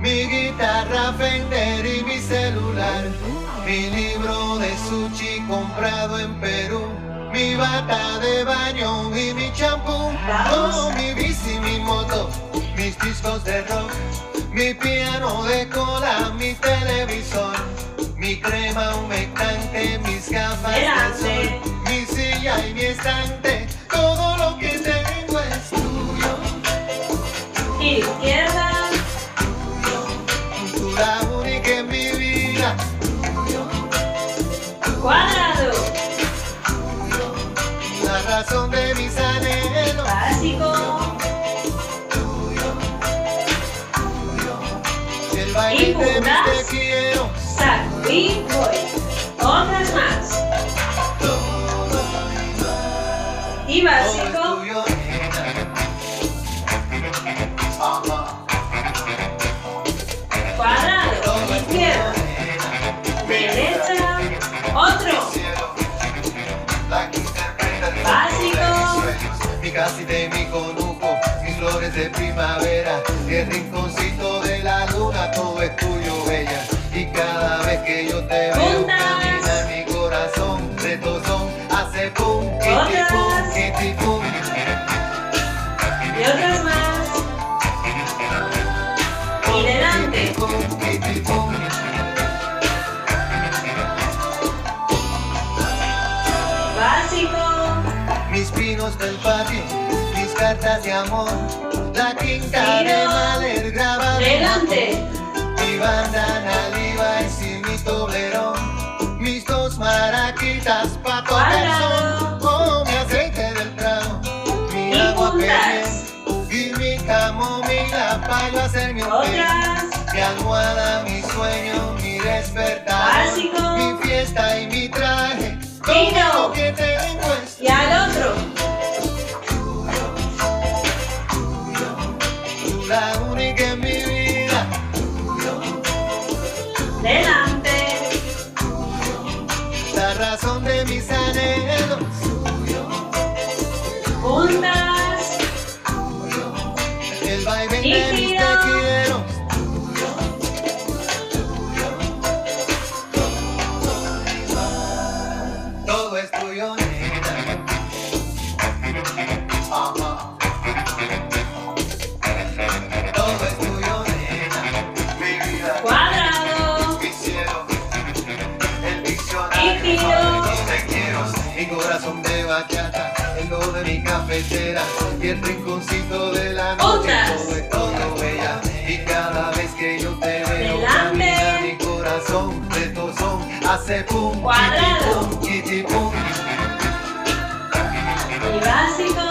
mi guitarra Fender y mi celular, mi libro de sushi comprado en Perú, mi bata de baño y mi champú, oh, mi bici, mi moto, mis discos de rock, mi piano de cola, mi televisor, mi crema humectante, mis gafas de sol, mi silla y mi estante, todo lo que tengo es tuyo. Izquierda. Tú la única en mi vida. Cuadrado. La razón de mis anhelos. Básico. El baile de mis te quiero. Saco y voy. Otras más. Y básico. Cuadrado. Izquierda. Derecha. Otro. Básico. Mi casita y mi conuco, mis flores de primavera, el rinconcito de la luna, todo es tuyo, bella. Y cada vez que yo te veo caminar, mi corazón retozón hace pum, kitty pum, kitty pum. Y otras más. Y delante. Pum, kitty pum. Básico. Mis pinos del patio, mis cartas de amor, la quinta de Mahler grabada. Delante. Mi bandana Levi's y mi toblerón, mis dos maraquitas pa' tocar son, oh, mi aceite del prado, mi Y agua puntas. y mi camomila pa' yo hacerme un té, Otras. mi almohada, mi sueño, mi despertar, Básico. mi fiesta y mi traje, Tiro. todo lo que tengo es Y al otro. tú, la única en mi vida. Delante. La razón de mis anhelos, Puntas. el vaivén Y de mis te giro. quiero. Todo es tuyo, nena. Ajá. Todo es tuyo, nena. Mi vida, Cuadrado. mi cielo, el Y diccionario giro. favorito te quiero. Mi corazón de bachata, el do de mi cafetera y el rinconcito de la noche. Otras. Todo es todo, bella. Y cada vez que yo te veo Delante. caminar, mi corazón retozón hace pum, Cuadrado. kitty pum, kitty pum. Y básico.